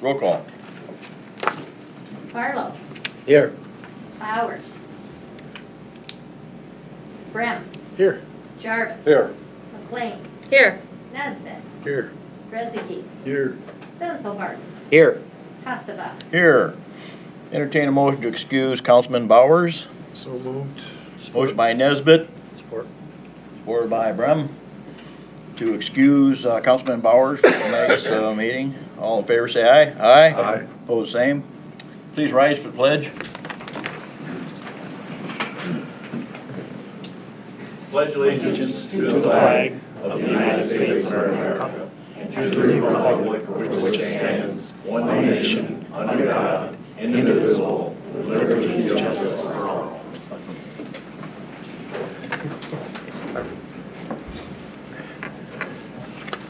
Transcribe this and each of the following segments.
Roll call. Barlow. Here. Bowers. Brem. Here. Jarvis. Here. McLean. Here. Nesbit. Here. Rezegi. Here. Stenzelbarton. Here. Tassava. Here. Entertain a motion to excuse Councilman Bowers. So moved. Motion by Nesbit, Support. supported by Brem, to excuse Councilman Bowers from tonight's meeting. All in favor say aye. Aye. Aye. Opposed, same. Please rise for the pledge. Pledge allegiance to the flag of the United States of America and to the republic for which it stands, one nation, under God, indivisible, with liberty and justice for all.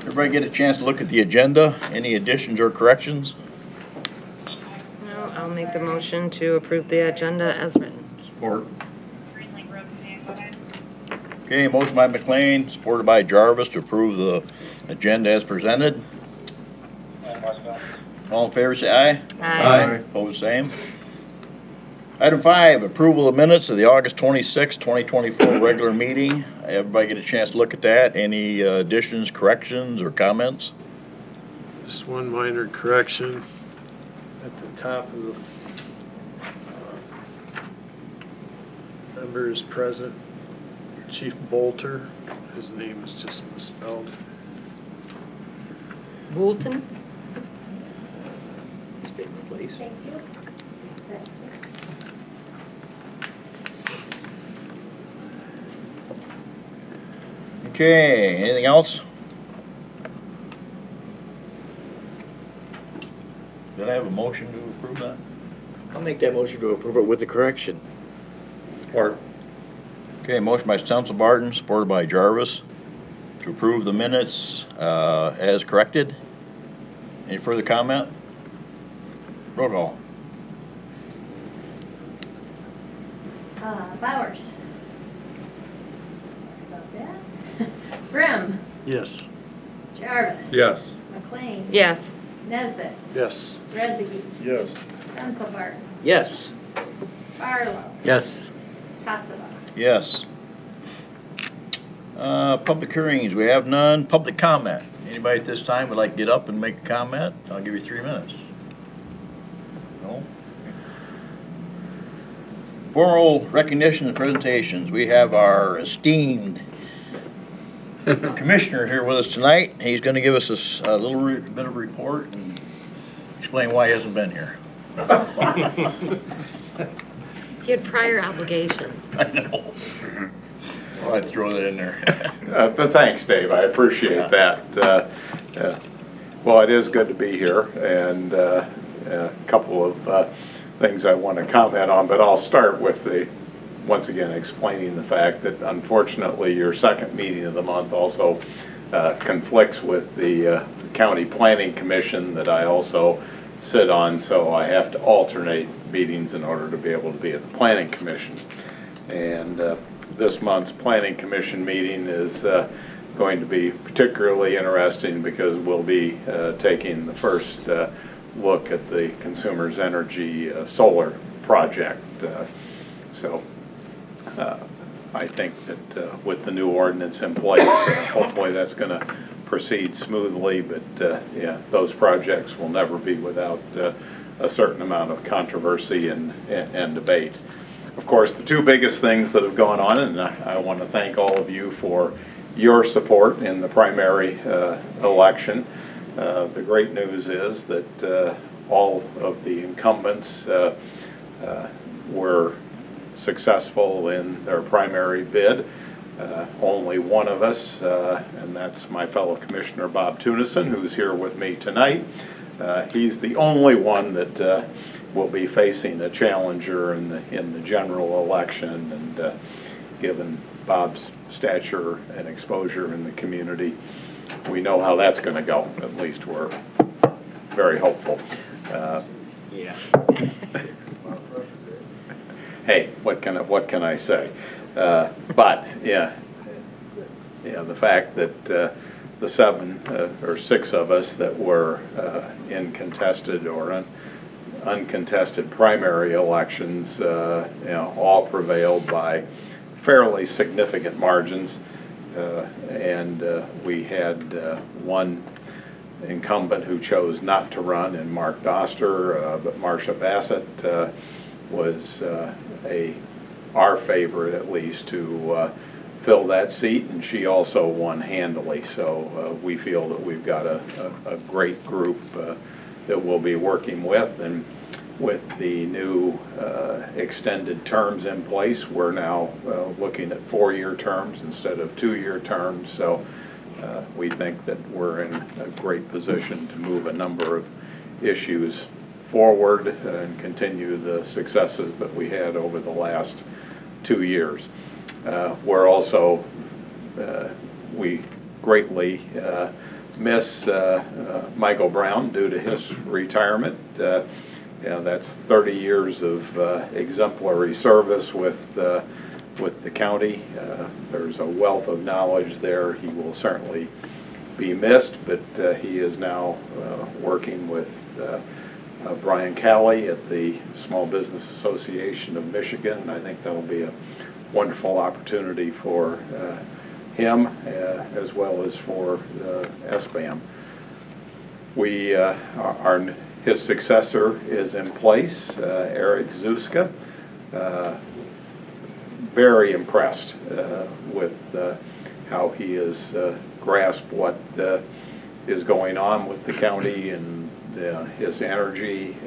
Everybody get a chance to look at the agenda. Any additions or corrections? No, I'll make the motion to approve the agenda as written. Support. Okay, motion by McLean, supported by Jarvis to approve the agenda as presented. All in favor say aye. Aye. Opposed, same. Item 5, approval of minutes of the August 26, 2024 regular meeting. Everybody get a chance to look at that. Any additions, corrections, or comments? Just one minor correction. At the top of the members present, Chief Bolter, his name is just misspelled. Woolton? Statement, please. Thank you. Okay, anything else? Did I have a motion to approve that? I'll make that motion to approve it with the correction. Support. Okay, motion by Stenzelbarton, supported by Jarvis, to approve the minutes as corrected. Any further comment? Roll call. Bowers. Sorry about that. Brem. Yes. Jarvis. Yes. McLean. Yes. Nesbit. Yes. Rezegi. Yes. Stenzelbarton. Yes. Barlow. Yes. Tassava. Yes. Public hearings, we have none. Public comment. Anybody at this time would like to get up and make a comment? I'll give you 3 minutes. No? Formal recognition and presentations. We have our esteemed commissioner here with us tonight. He's going to give us a little bit of report and explain why he hasn't been here. He had prior obligations. I know. Well, I'd throw that in there. Thanks, Dave. I appreciate that. Well, it is good to be here, and a couple of things I want to comment on, but I'll start with once again explaining the fact that unfortunately your second meeting of the month also conflicts with the County Planning Commission that I also sit on, so I have to alternate meetings in order to be able to be at the Planning Commission. And this month's Planning Commission meeting is going to be particularly interesting because we'll be taking the first look at the Consumers Energy solar project. So I think that with the new ordinance in place, hopefully that's going to proceed smoothly, but yeah, those projects will never be without a certain amount of controversy and debate. Of course, the two biggest things that have gone on, and I want to thank all of you for your support in the primary election. The great news is that all of the incumbents were successful in their primary bid. Only one of us, and that's my fellow Commissioner Bob Tunison, who's here with me tonight. He's the only one that will be facing a challenger in the general election, and given Bob's stature and exposure in the community, we know how that's going to go. At least we're very hopeful. Yeah. Hey, what can I say? But yeah, the fact that the 7 or 6 of us that were in contested or uncontested primary elections, all prevailed by fairly significant margins. And we had one incumbent who chose not to run in Mark Doster, but Marcia Bassett was our favorite, at least, to fill that seat, and she also won handily. So we feel that we've got a great group that we'll be working with, and with the new extended terms in place, we're now looking at 4-year terms instead of 2-year terms. So we think that we're in a great position to move a number of issues forward and continue the successes that we had over the last 2 years. We're also, we greatly miss Michael Brown due to his retirement. That's 30 years of exemplary service with the county. There's a wealth of knowledge there. He will certainly be missed, but he is now working with Brian Calley at the Small Business Association of Michigan. I think that'll be a wonderful opportunity for him as well as for SBAM. His successor is in place, Eric Zuska. Very impressed with how he has grasped what is going on with the county, and his energy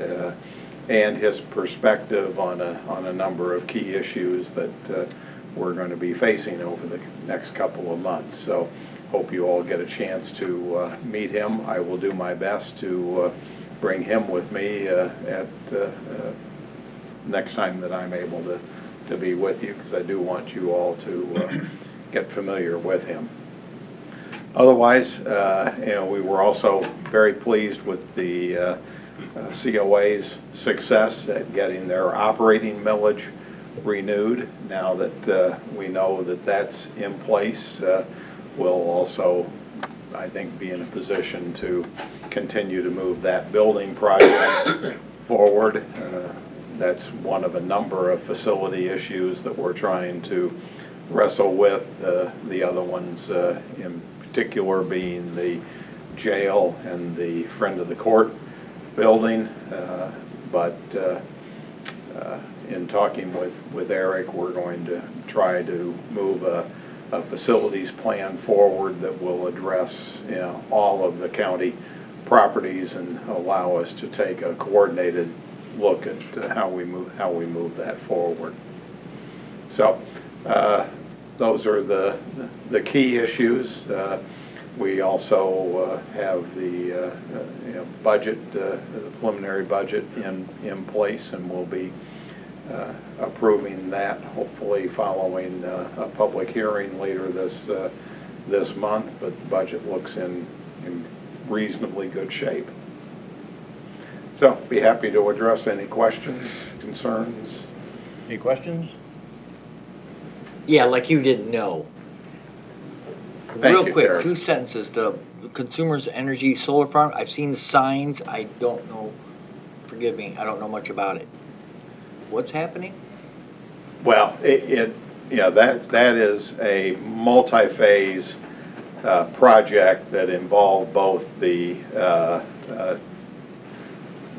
and his perspective on a number of key issues that we're going to be facing over the next couple of months. So hope you all get a chance to meet him. I will do my best to bring him with me at next time that I'm able to be with you, because I do want you all to get familiar with him. Otherwise, we were also very pleased with the COA's success at getting their operating millage renewed. Now that we know that that's in place, we'll also, I think, be in a position to continue to move that building project forward. That's one of a number of facility issues that we're trying to wrestle with. The other ones in particular being the jail and the Friend of the Court building. But in talking with Eric, we're going to try to move a facilities plan forward that will address all of the county properties and allow us to take a coordinated look at how we move that forward. So those are the key issues. We also have the budget, the preliminary budget in place, and we'll be approving that hopefully following a public hearing later this month. But the budget looks in reasonably good shape. So be happy to address any questions, concerns. Any questions? Yeah, like you didn't know. Thank Real you, quick, Terry. 2 sentences. The Consumers Energy Solar Farm, I've seen the signs. I don't know, forgive me, I don't know much about it. What's happening? Well, that is a multi-phase project that involved both the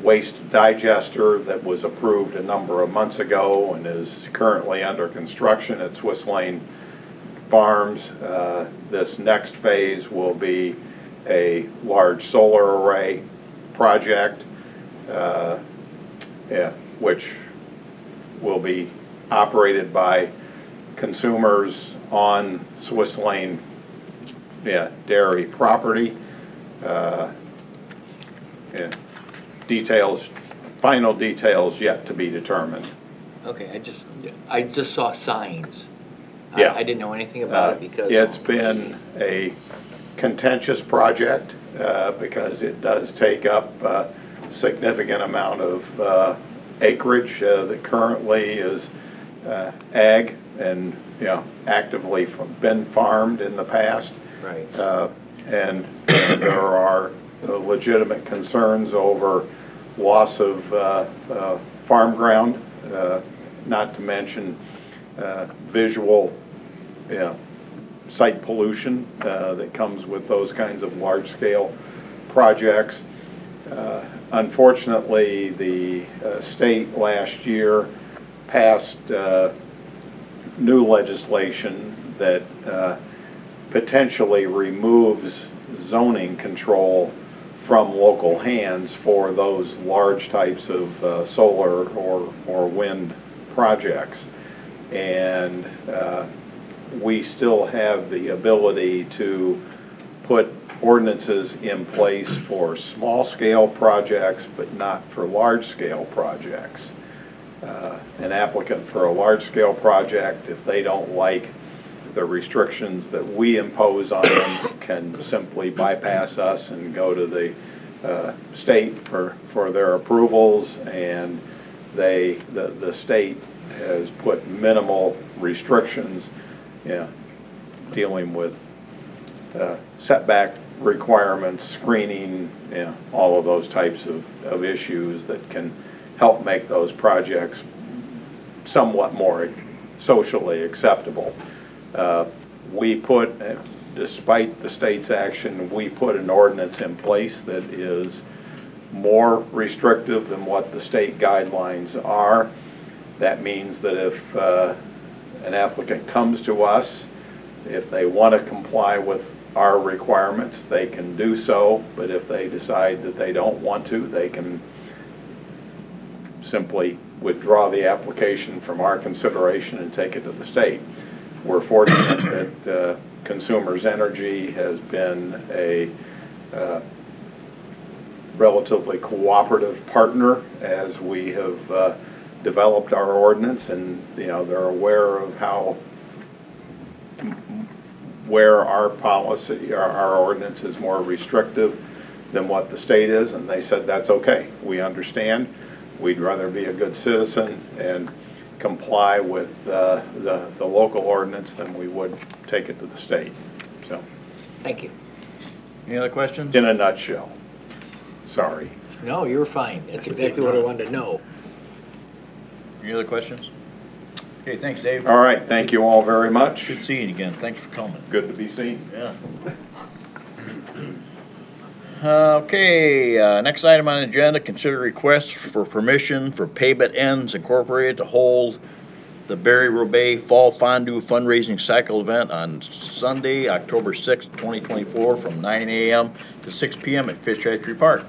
waste digester that was approved a number of months ago and is currently under construction at Swiss Lane Farms. This next phase will be a large solar array project, which will be operated by consumers on Swiss Lane dairy property. Final details yet to be determined. Okay, I just saw signs. Yeah. I didn't know anything about it because it's been a contentious project because it does take up a significant amount of acreage that currently is ag and actively been farmed in the past. Right. and there are legitimate concerns over loss of farm ground, not to mention visual site pollution that comes with those kinds of large-scale projects. Unfortunately, the state last year passed new legislation that potentially removes zoning control from local hands for those large types of solar or wind projects. And we still have the ability to put ordinances in place for small-scale projects, but not for large-scale projects. An applicant for a large-scale project, if they don't like the restrictions that we impose on them, can simply bypass us and go to the state for their approvals, and the state has put minimal restrictions dealing with setback requirements, screening, all of those types of issues that can help make those projects somewhat more socially acceptable. We put, despite the state's action, we put an ordinance in place that is more restrictive than what the state guidelines are. That means that if an applicant comes to us, if they want to comply with our requirements, they can do so, but if they decide that they don't want to, they can simply withdraw the application from our consideration and take it to the state. We're fortunate that Consumers Energy has been a relatively cooperative partner as we have developed our ordinance, and they're aware of where our policy, our ordinance is more restrictive than what the state is, and they said that's okay. We understand. We'd rather be a good citizen and comply with the local ordinance than we would take it to the state. So, Thank you. Any other questions? in a nutshell. Sorry. No, you're fine. That's exactly what I wanted to know. Any other questions? Okay, thanks, Dave. All right, thank you all very much. Good seeing you again. Thanks for coming. Good to be seen. Yeah. Okay, next item on the agenda, consider request for permission for Payment Ends Incorporated to hold the Barry Roubaix Fall Fondue Fundraising Cycle event on Sunday, October 6th, 2024, from 9 a.m. to 6 p.m. at Fish Hatchery Park.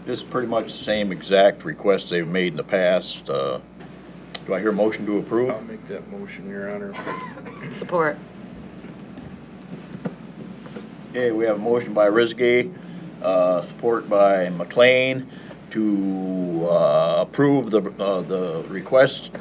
This is pretty much the same exact request they've made in the past. Do I hear a motion to approve? I'll make that motion, Your Honor. Support. Okay, we have a motion by Rizge, support by McLean to approve the request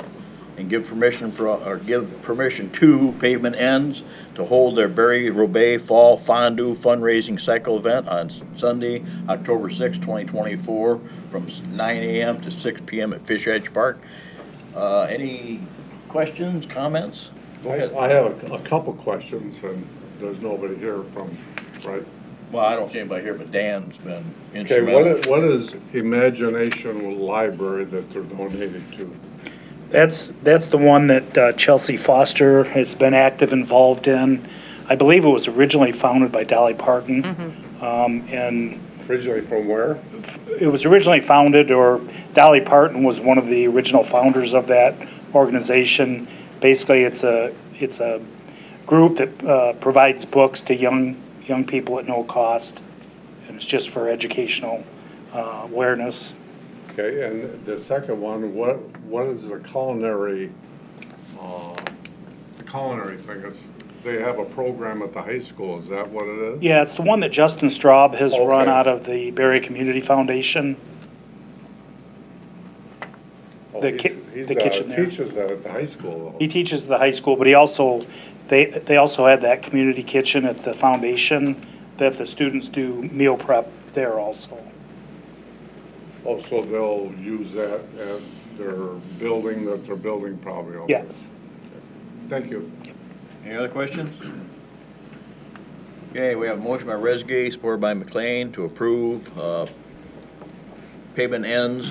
and give permission to Pavement Ends to hold their Barry Roubaix Fall Fondue Fundraising Cycle event on Sunday, October 6, 2024, from 9 a.m. to 6 p.m. at Fish Edge Park. Any questions, comments? Go ahead. I have a couple questions, and there's nobody here from, right? Well, I don't see anybody here, but Dan's been Okay, instrumental. what is Imagination Library that they're donating to? That's the one that Chelsea Foster has been involved in. I believe it was originally founded by Dolly Parton. And Originally from where? it was originally founded, or Dolly Parton was one of the original founders of that organization. Basically, it's a group that provides books to young people at no cost, and it's just for educational awareness. Okay, and the second one, what is the culinary thing? They have a program at the high school, is that what it is? Yeah, it's the one that Justin Straub has Okay. run out of the Barry Community Foundation. Oh, the he's kitchen there. teaches that at the high school, though. He teaches at the high school, but they also have that community kitchen at the foundation that the students do meal prep there also. Oh, so they'll use that as their building that they're building probably? Okay. Yes. Thank you. Any other questions? Okay, we have a motion by Resge, supported by McLean, to approve Pavement Ends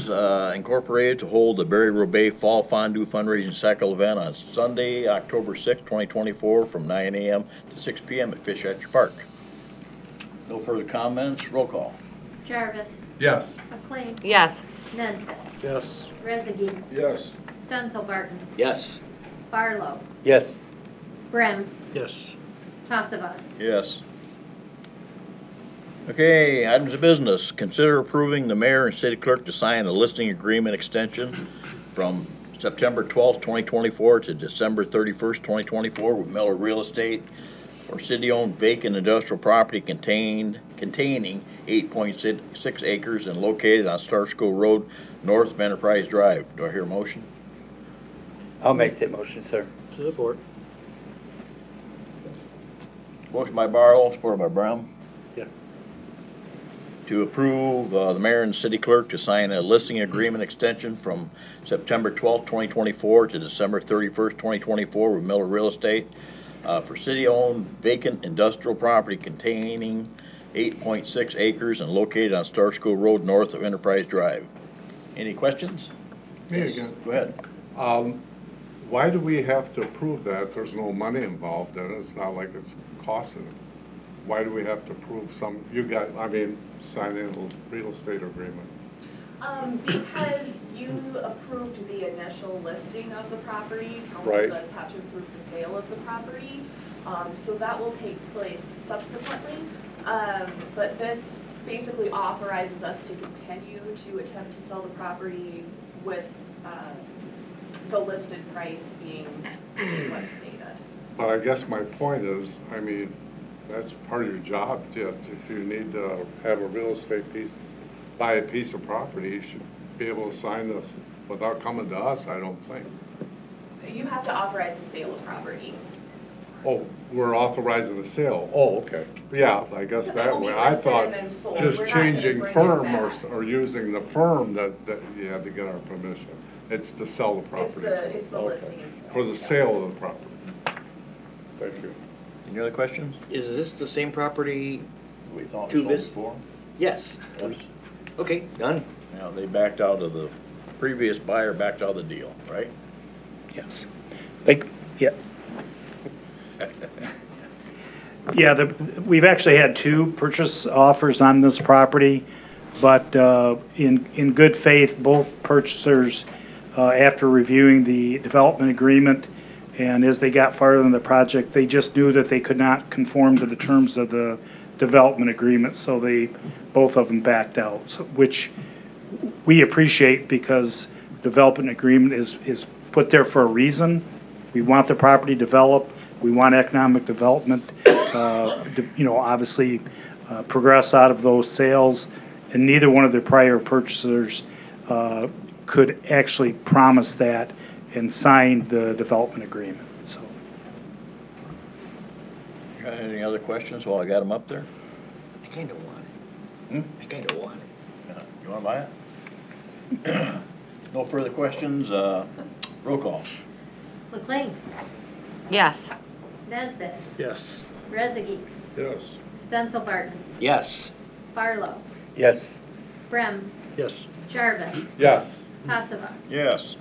Incorporated to hold the Berry Roubaix Fall Fondue Fundraising Cycle event on Sunday, October 6, 2024, from 9 a.m. to 6 p.m. at Fish Hatchery Park. No further comments. Roll call. Jarvis, Yes. McLean, Yes. Nesbit, Yes. Rezegi, Yes. Stenzelbarton, Yes. Barlow, Yes. Brem, Yes. Tassava. Yes. Okay, items of business. Consider approving the mayor and city clerk to sign a listing agreement extension from September 12th, 2024 to December 31st, 2024 with Miller Real Estate for city-owned vacant industrial property containing 8.6 acres and located on Star School Road, north of Enterprise Drive. Do I hear a motion? I'll make that motion, sir. Support. Motion by Barlow, supported by Brown. Yeah. To approve the mayor and city clerk to sign a listing agreement extension from September 12th, 2024 to December 31st, 2024 with Miller Real Estate for city-owned vacant industrial property containing 8.6 acres and located on Star School Road north of Enterprise Drive. Any questions? Me Yes. again. Go ahead. Why do we have to approve that? There's no money involved in it. It's not like it's costing. Why do we have to approve signing a real estate agreement? Because you approved the initial listing of the property, council Right. does have to approve the sale of the property. So that will take place subsequently. But this basically authorizes us to continue to attempt to sell the property with the listed price being what's stated. But I guess my point is, that's part of your job, if you need to have a real estate buy a piece of property, you should be able to sign this without coming to us, I don't think. You have to authorize the sale of property. Oh, we're authorizing the sale. Oh, okay. Yeah, I guess Because it that will be way. I listed thought and then sold. just We're not gonna changing bring it firm back. or using the firm that you had to get our permission. It's to sell the property. It's the Okay. listing and sale. For the Yes. sale of the property. Thank you. Any other questions? Is this the same property? We thought Two we sold vis- before. Yes. Okay, done. Now, they backed out of the previous buyer, backed out of the deal, right? Yes. Yeah. Yeah, we've actually had two purchase offers on this property, but in good faith, both purchasers, after reviewing the development agreement, and as they got farther in the project, they just knew that they could not conform to the terms of the development agreement, so both of them backed out, which we appreciate because development agreement is put there for a reason. We want the property developed. We want economic development, obviously progress out of those sales. And neither one of the prior purchasers could actually promise that and sign the development agreement, so. Got any other questions while I got them up there? I kind of want it. Hmm? I kind of want it. Yeah. You want to buy it? No further questions. Roll call. McLean, Yes. Nesbit, Yes. Rezegi, Yes. Stenzelbarton, Yes. Barlow, Yes. Brem, Yes. Jarvis, Yes. Tassava. Yes.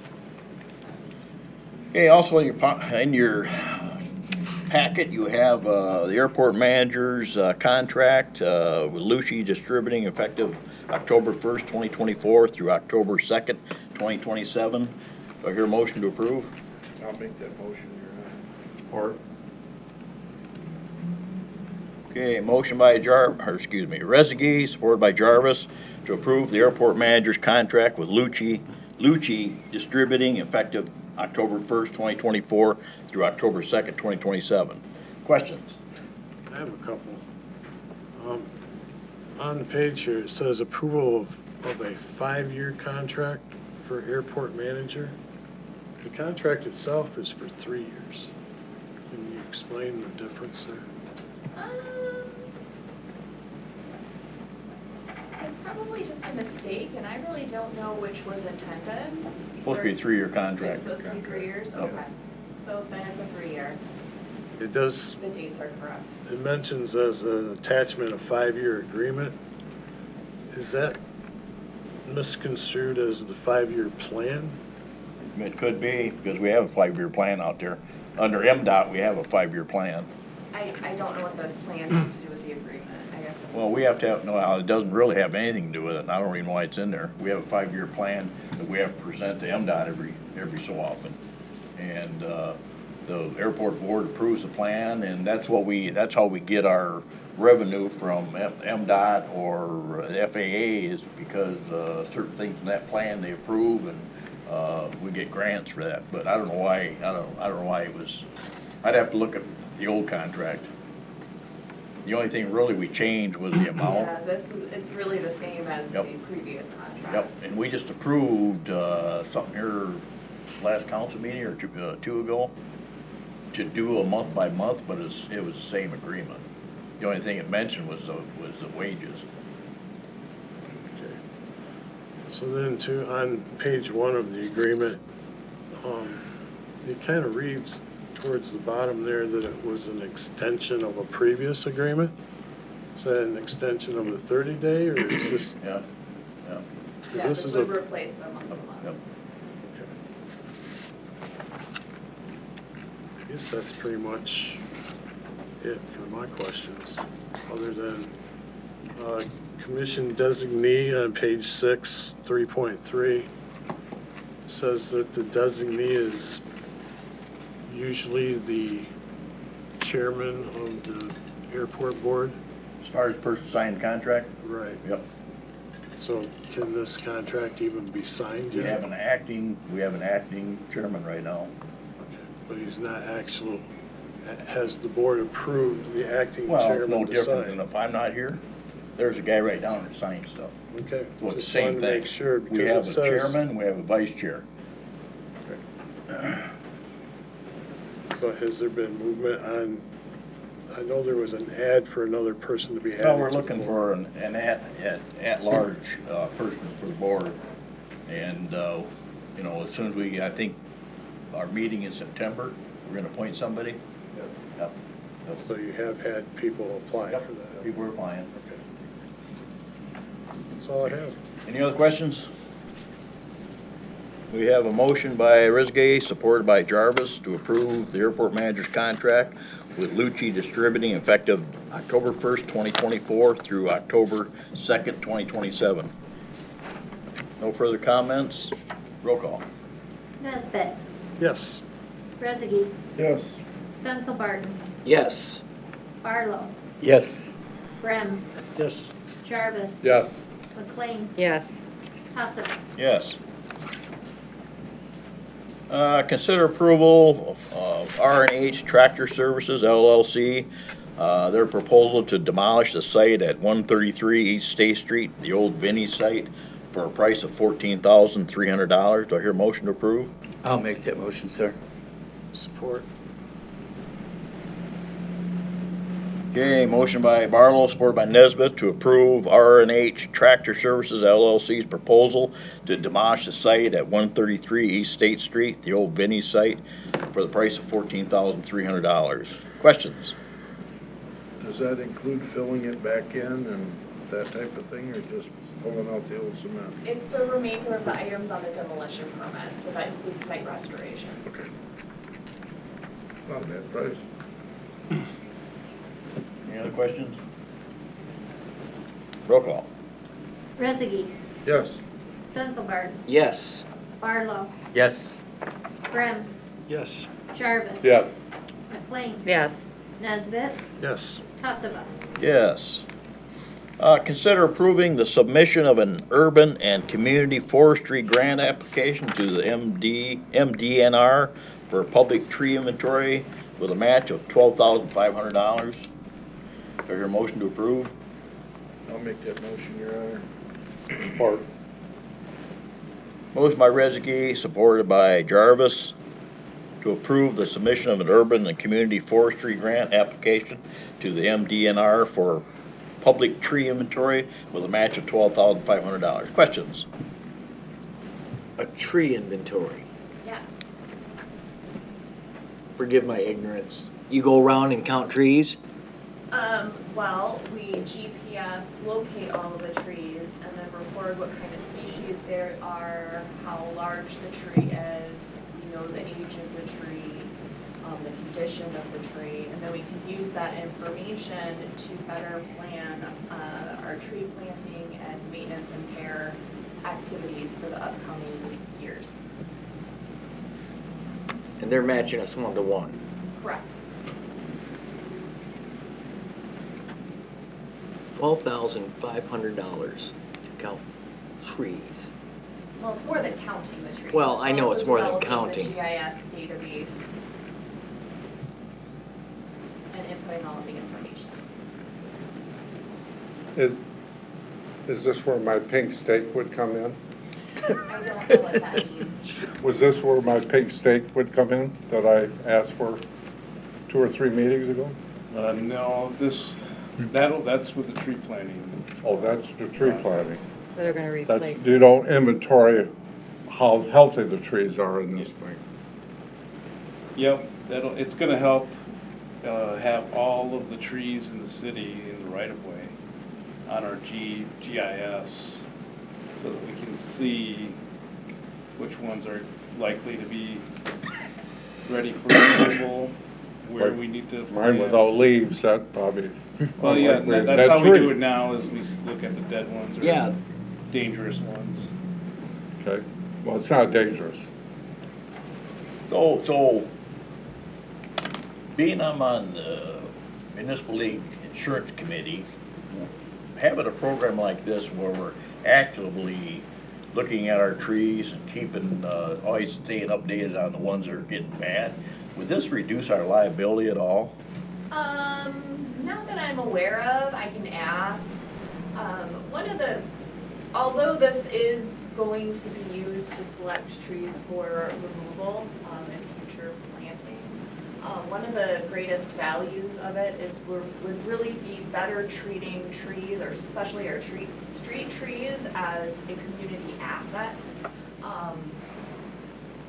Okay, also in your packet, you have the airport manager's contract with Lucci Distributing effective October 1st, 2024 through October 2nd, 2027. Do I hear a motion to approve? I'll make that motion, Your Honor. Support. Okay, motion by Rezegi, supported by Jarvis, to approve the airport manager's contract with Lucci Distributing effective October 1st, 2024 through October 2nd, 2027. Questions? I have a couple. On the page here, it says approval of a 5-year contract for airport manager. The contract itself is for 3 years. Can you explain the difference there? It's probably just a mistake, and I really don't know which was intended. Supposed to be a 3-year contract. It's supposed to be 3 years? Yep. Okay. So then it's a 3-year. It does, The dates are correct. it mentions as an attachment a 5-year agreement. Is that misconstrued as the 5-year plan? It could be, because we have a 5-year plan out there. Under MDOT, we have a 5-year plan. I don't know what the plan has to do with the agreement, I guess. Well, we have to have, no, it doesn't really have anything to do with it, and I don't even know why it's in there. We have a 5-year plan that we have to present to MDOT every so often. And, the airport board approves the plan, and that's how we get our revenue from MDOT or FAA, is because, certain things in that plan they approve, and, we get grants for that. But I don't know why, I don't know why it was, I'd have to look at the old contract. The only thing really we changed was the amount. Yeah, it's really the same as the Yep. previous contract. Yep, and we just approved, something here last council meeting or two ago, to do a month by month, but it was the same agreement. The only thing it mentioned was the wages. Okay. So then too, on page 1 of the agreement, it kind of reads towards the bottom there that it was an extension of a previous agreement. Is that an extension of a 30-day, or is this? Yeah, yeah. 'Cause Yeah, this this is would a- replace the month to month. Yep. I guess that's pretty much it for my questions, other than commission designee on page 6, 3.3, says that the designee is usually the chairman of the airport board. As far as person signing the contract, Right. yep. So can this contract even be signed We yet? have an acting chairman right now. Okay. But he's not actual, has the board approved the acting Well, it's no chairman to different than sign? if I'm not here, there's a guy right down that signs stuff. Okay. So it's the Just same wanted to thing. make sure, We because have it a says. chairman, we have a vice chair. So has there been movement on, I know there was an ad for another person to be added. Well, we're to the looking board. for an at-large person for the board. And, you know, as soon as I think our meeting in September, we're gonna appoint somebody. Yep. So you have had people apply Yep, for that? people are applying. Okay. That's all I have. Any other questions? We have a motion by Rizgay, supported by Jarvis, to approve the airport manager's contract with Lucci Distributing effective October 1st, 2024 through October 2nd, 2027. No further comments? Roll call. Nesbit, Yes. Rezegi, Yes. Stenzel Barton, Yes. Barlow, Yes. Brem, Yes. Jarvis. Yes. McLean, Yes. Tassett. Yes. Consider approval of R&H Tractor Services LLC, their proposal to demolish the site at 133 East State Street, the old Vinnie site, for a price of $14,300. Do I hear a motion to approve? I'll make that motion, sir. Support. Okay, motion by Barlow, supported by Nesbit, to approve R&H Tractor Services LLC's proposal to demolish the site at 133 East State Street, the old Vinnie site, for the price of $14,300. Questions? Does that include filling it back in and that type of thing, or just pulling out the old cement? It's the remainder of the items on the demolition permit, so that includes site restoration. Okay. Not a bad price. Any other questions? Roll call. Rezegi, Yes. Stenzel Barton, Yes. Barlow, Yes. Brem, Yes. Jarvis. Yes. McLean, Yes. Nesbit, Yes. Tassett. Yes. Consider approving the submission of an urban and community forestry grant application to the MDNR for a public tree inventory with a match of $12,500. Do I hear a motion to approve? I'll make that motion, Your Honor. Support. Motion by Rezegi, supported by Jarvis, to approve the submission of an urban and community forestry grant application to the MDNR for public tree inventory with a match of $12,500. Questions? A tree inventory. Yes. Forgive my ignorance. You go around and count trees? Well, we GPS locate all of the trees and then record what kind of species there are, how large the tree is, you know, the age of the tree, the condition of the tree, and then we can use that information to better plan our tree planting and maintenance and care activities for the upcoming years. And they're matching us 1-to-1. Correct. $12,500 to count trees. Well, it's more than counting the trees. Well, I know also it's more than developing counting. the GIS database and inputting all of the information. Is this where my pink steak would come in? I don't know what that means. Was this where my pink steak would come in that I asked for 2 or 3 meetings ago? No, that's with the tree planting. Oh, that's the tree planting. They're gonna That's, replace. you don't inventory how healthy the trees are in this thing. Yep, it's gonna help have all of the trees in the city in the right of way on our GIS so that we can see which ones are likely to be ready for removal, where Like we need to. Mine without leaves, that probably. Well, yeah, unlikely. that's how we tree. do it now, is we look at the dead ones or Yeah. dangerous ones. Okay, well, it's not dangerous. So, being I'm on the Municipal League Insurance Committee, having a program like this where we're actively looking at our trees and keeping, always staying updated on the ones that are getting bad, would this reduce our liability at all? Not that I'm aware of, I can ask. Although this is going to be used to select trees for removal and future planting, one of the greatest values of it is would really be better treating trees, or especially our street trees, as a community asset.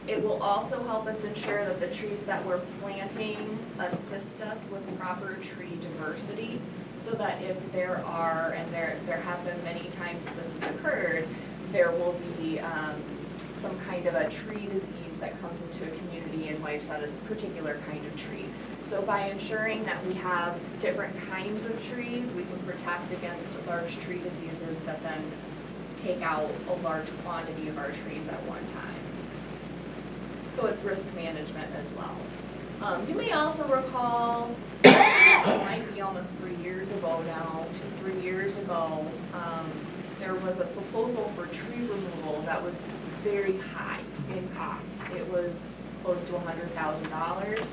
It will also help us ensure that the trees that we're planting assist us with proper tree diversity, so that if there are, and there have been many times that this has occurred, there will be some kind of a tree disease that comes into a community and wipes out a particular kind of tree. So by ensuring that we have different kinds of trees, we can protect against large tree diseases that then take out a large quantity of our trees at one time. So it's risk management as well. You may also recall, it might be almost 3 years ago now, 2-3 years ago, there was a proposal for tree removal that was very high in cost. It was close to $100,000.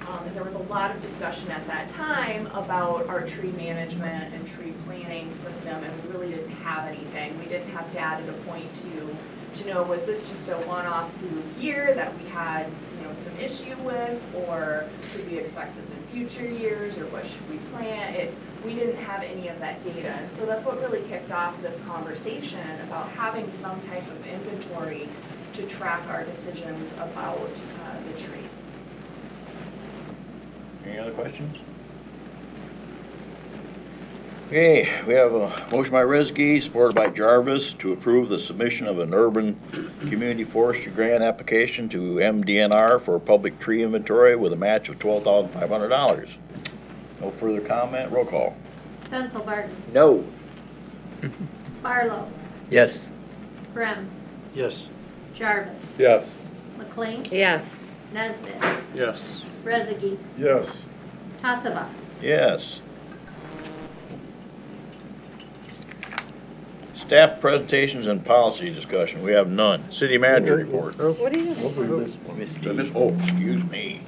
And there was a lot of discussion at that time about our tree management and tree planning system, and we really didn't have anything. We didn't have data to point to know, was this just a one-off fluke year that we had, some issue with, or could we expect this in future years, or what should we plan? We didn't have any of that data, and so that's what really kicked off this conversation about having some type of inventory to track our decisions about the tree. Any other questions? Okay, we have a motion by Rezegi, supported by Jarvis, to approve the submission of an urban community forestry grant application to MDNR for public tree inventory with a match of $12,500. No further comment, roll call. Stenzel Barton. No. Barlow. Yes. Brem. Yes. Jarvis. Yes. McLean. Yes. Nesbit. Yes. Rezegi. Yes. Tassava. Yes. Staff presentations and policy discussion, we have none. City manager report. What do you? Oh, excuse me.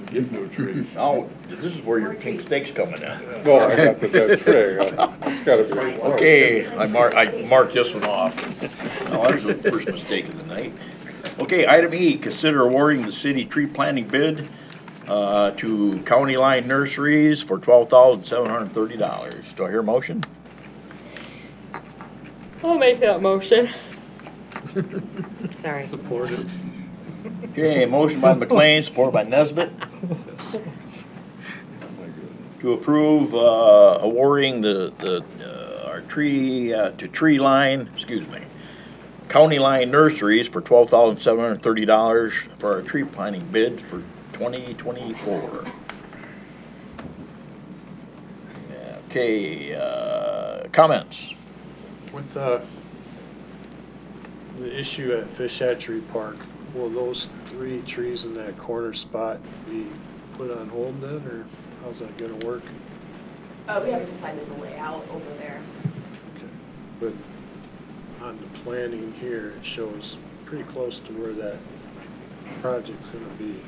Give no tree. Now, this is where your pink steak's coming in. No, I got the dead tree. It's gotta be. Okay, I marked this one off. Oh, that was the first mistake of the night. Okay, item E, consider awarding the city tree planting bid to County Line Nurseries for $12,730. Do I hear a motion? I'll make that motion. Sorry. Supported. Okay, motion by McLean, support by Nesbit, to approve awarding our tree to Tree Line, County Line Nurseries for $12,730 for our tree planting bid for 2024. Okay, comments? With the issue at Fish Hatchery Park, will those 3 trees in that corner spot be put on hold then, or how's that gonna work? We haven't decided the layout over there. Okay. But on the planning here, it shows pretty close to where that project's gonna be.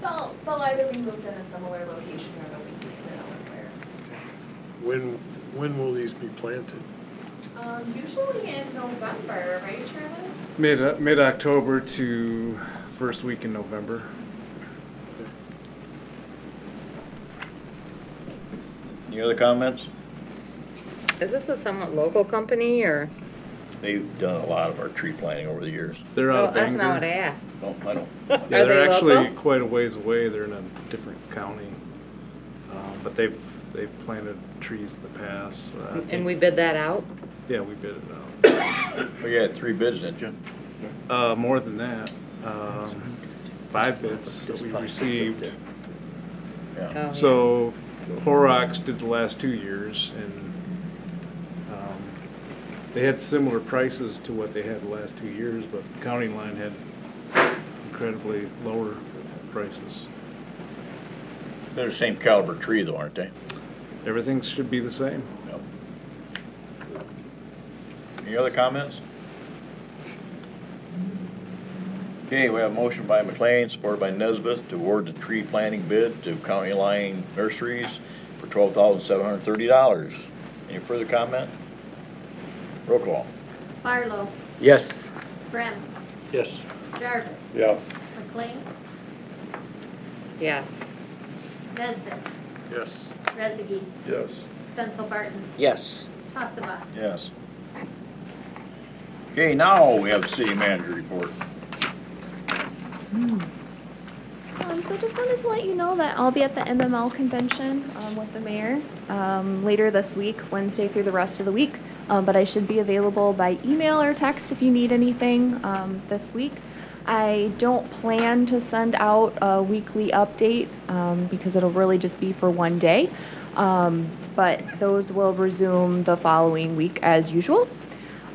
They'll either be moved in a similar location or they'll be planted elsewhere. When will these be planted? Usually in November, right, Travis? Mid-October to first week in November. Any other comments? Is this a somewhat local company, or? They've done a lot of our tree planting over the years. They're out Well, of that's Bangor. not what I asked. No, I don't. Yeah, Are they're they actually local? quite a ways away. They're in a different county. But they've planted trees in the past. And we bid that out? Yeah, we bid it out. Well, you had 3 bids, didn't you? More than that. 5 bids that we received. Yeah. Oh, So Horrocks did the last 2 years, and they had similar prices to what they had the last 2 years, but County Line had incredibly lower prices. They're the same caliber tree though, aren't they? Everything should be the same. Yep. Any other comments? Okay, we have a motion by McLean, supported by Nesbit, to award the tree planting bid to County Line Nurseries for $12,730. Any further comment? Roll call. Barlow. Yes. Brem. Yes. Jarvis. Yes. McLean. Yes. Nesbit. Yes. Rezegi. Yes. Stensel Barton. Yes. Tassava. Yes. Okay, now we have the city manager report. So just wanted to let you know that I'll be at the MML convention with the mayor later this week, Wednesday through the rest of the week. But I should be available by email or text if you need anything this week. I don't plan to send out a weekly update because it'll really just be for one day. But those will resume the following week as usual.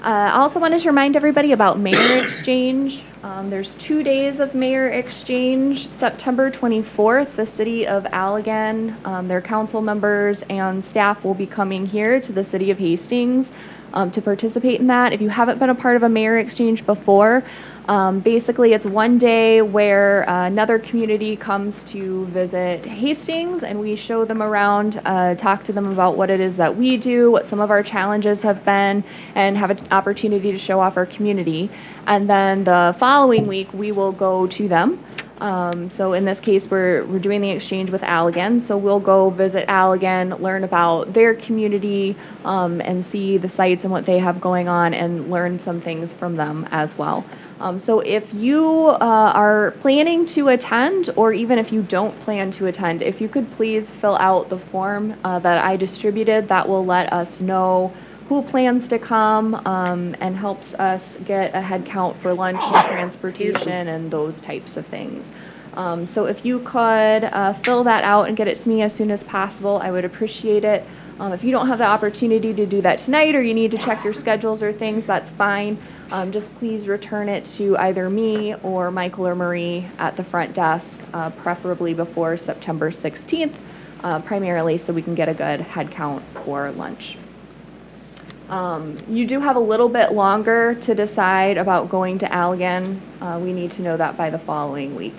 I also wanted to remind everybody about Mayor Exchange. There's 2 days of Mayor Exchange. September 24th, the city of Allegan, their council members and staff will be coming here to the city of Hastings to participate in that. If you haven't been a part of a Mayor Exchange before, basically it's one day where another community comes to visit Hastings and we show them around, talk to them about what it is that we do, what some of our challenges have been, and have an opportunity to show off our community. And then the following week we will go to them. So in this case, we're doing the exchange with Allegan. So we'll go visit Allegan, learn about their community, and see the sites and what they have going on, and learn some things from them as well. So if you are planning to attend, or even if you don't plan to attend, if you could please fill out the form that I distributed, that will let us know who plans to come and helps us get a head count for lunch and transportation and those types of things. So if you could fill that out and get it to me as soon as possible, I would appreciate it. If you don't have the opportunity to do that tonight, or you need to check your schedules or things, that's fine. Just please return it to either me or Michael or Marie at the front desk, preferably before September 16th, primarily so we can get a good head count for lunch. You do have a little bit longer to decide about going to Allegan. We need to know that by the following week.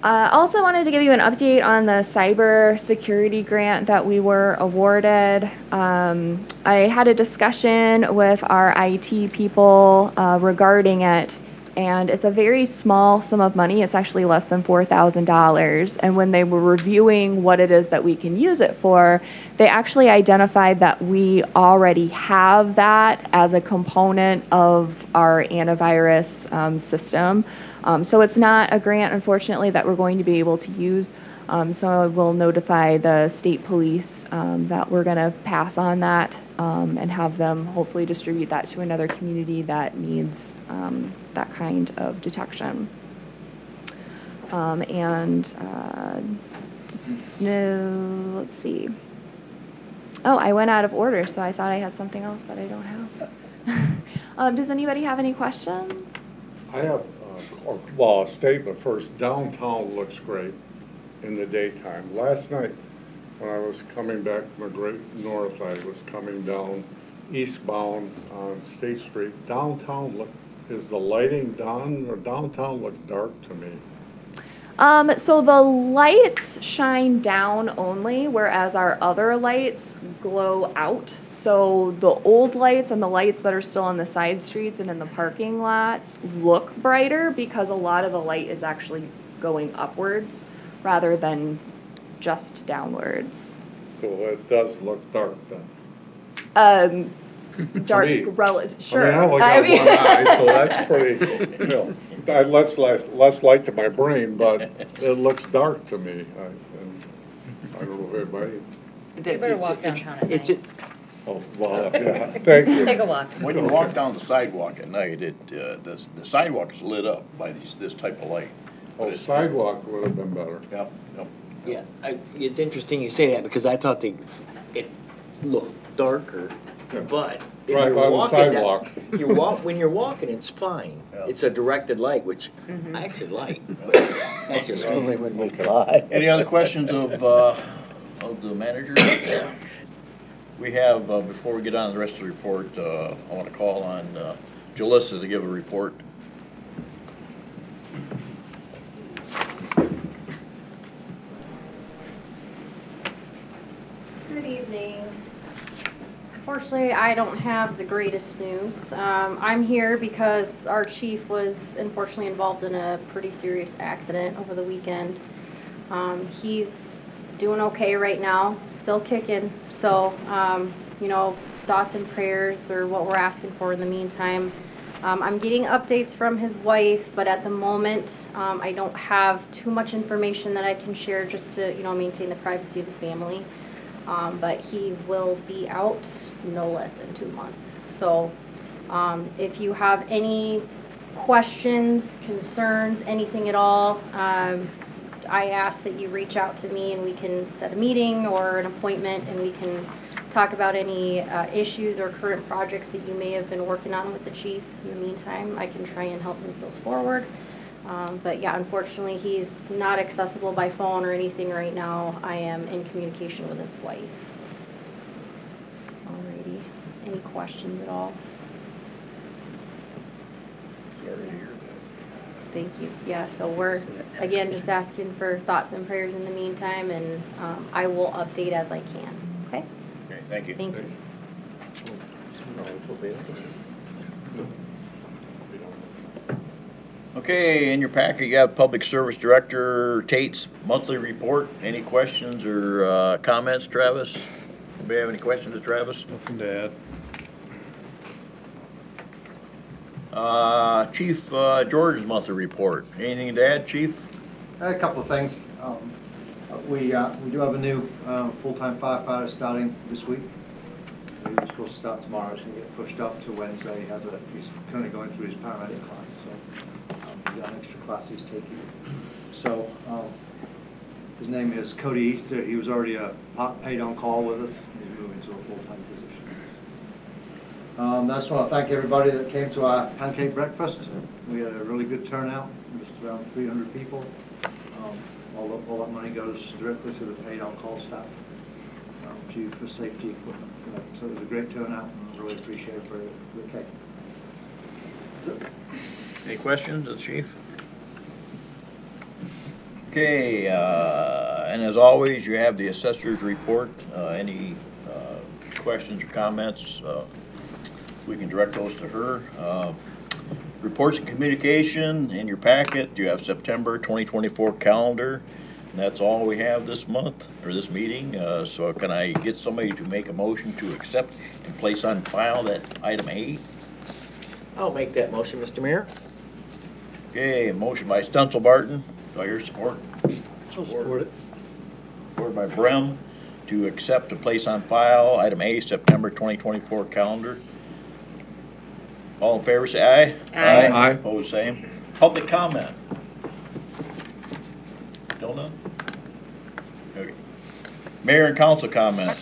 I also wanted to give you an update on the cyber security grant that we were awarded. I had a discussion with our IT people regarding it, and it's a very small sum of money. It's actually less than $4,000. And when they were reviewing what it is that we can use it for, they actually identified that we already have that as a component of our antivirus system. So it's not a grant, unfortunately, that we're going to be able to use. So I will notify the state police that we're going to pass on that and have them hopefully distribute that to another community that needs that kind of detection. No, let's see. Oh, I went out of order, so I thought I had something else that I don't have. Does anybody have any questions? I have, well, a statement first. Downtown looks great in the daytime. Last night, when I was coming back from the Great North, I was coming down eastbound on State Street. Downtown is the lighting done, or downtown looked dark to me? So the lights shine down only, whereas our other lights glow out. So the old lights and the lights that are still on the side streets and in the parking lots look brighter because a lot of the light is actually going upwards rather than just downwards. So it does look dark then? Dark, me. sure. I mean, I only got one eye, so that's pretty, you know, less light to my brain, but it looks dark to me. I don't know if everybody, You better walk downtown at night. oh, well, yeah, thank you. Take a walk. When you walk down the sidewalk at night, the sidewalk is lit up by this type of light. Oh, sidewalk would have been better. Yep, yep. Yeah, it's interesting you say that because I thought it looked darker, but if Right, you're on the walking sidewalk. when you're walking, it's fine. Yeah. It's a directed light, which Mhm. I actually like. That's just me. Any other questions of the manager? We have, before we get on to the rest of the report, I want to call on Jalissa to give a report. Good evening. Unfortunately, I don't have the greatest news. I'm here because our chief was unfortunately involved in a pretty serious accident over the weekend. He's doing okay right now, still kicking. So, you know, thoughts and prayers are what we're asking for in the meantime. I'm getting updates from his wife, but at the moment, I don't have too much information that I can share just to, you know, maintain the privacy of the family. But he will be out no less than 2 months. So if you have any questions, concerns, anything at all, I ask that you reach out to me and we can set a meeting or an appointment and we can talk about any issues or current projects that you may have been working on with the chief. In the meantime, I can try and help move those forward. But yeah, unfortunately, he's not accessible by phone or anything right now. I am in communication with his wife. Alrighty. Any questions at all? Thank you. Yeah, so we're, again, just asking for thoughts and prayers in the meantime, and I will update as I can. Okay? Okay, thank you. Thank you. Okay, in your packet, you have Public Service Director Tate's monthly report. Any questions or comments, Travis? Anybody have any questions of Travis? Nothing to add. Chief George's monthly report. Anything to add, Chief? A couple of things. We do have a new full-time firefighter starting this week. He was supposed to start tomorrow. It's going to get pushed up to Wednesday. He's currently going through his paramedic class, so he's got an extra class he's taking. So his name is Cody Easter. He was already a paid on call with us. He's moving to a full-time position. I just want to thank everybody that came to our pancake breakfast. We had a really good turnout, just around 300 people. All that money goes directly to the paid on-call staff for safety equipment. So it was a great turnout, and I really appreciate it for the cake. Any questions of the Chief? Okay, and as always, you have the assessor's report. Any questions or comments, we can direct those to her. Reports and communication, in your packet, you have September 2024 calendar. And that's all we have this month, or this meeting. So can I get somebody to make a motion to accept and place on file that item A? I'll make that motion, Mr. Mayor. Okay, motion by Stencil Barton. Do I hear support? Support it. Support by Brem to accept and place on file item A, September 2024 calendar. All in favor, say aye. Aye. Aye. Opposed, same. Public comment. Still none? Okay. Mayor and council comments.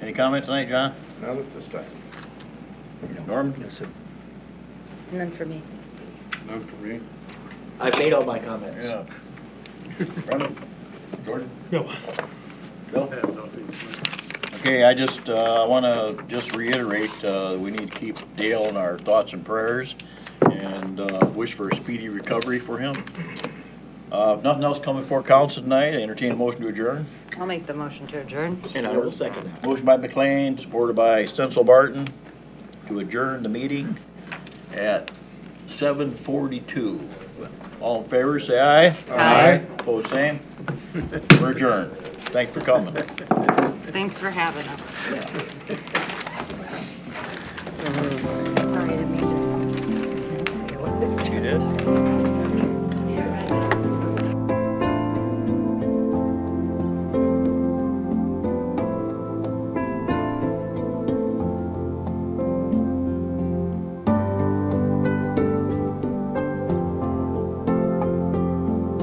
Any comments tonight, John? Not at this time. Norm? None for me. None for me. I've made all my comments. Yeah. Brennan? Jordan? No. Bill? I have nothing to say. Okay, I just want to just reiterate, we need to keep Dale in our thoughts and prayers and wish for a speedy recovery for him. If nothing else coming before council tonight, I entertain a motion to adjourn. I'll make the motion to adjourn. And I will second that. Motion by McLean, supported by Stencil Barton, to adjourn the meeting at 7:42. All in favor, say aye. Aye. Opposed, same. We're adjourned. Thanks for coming. Thanks for having us.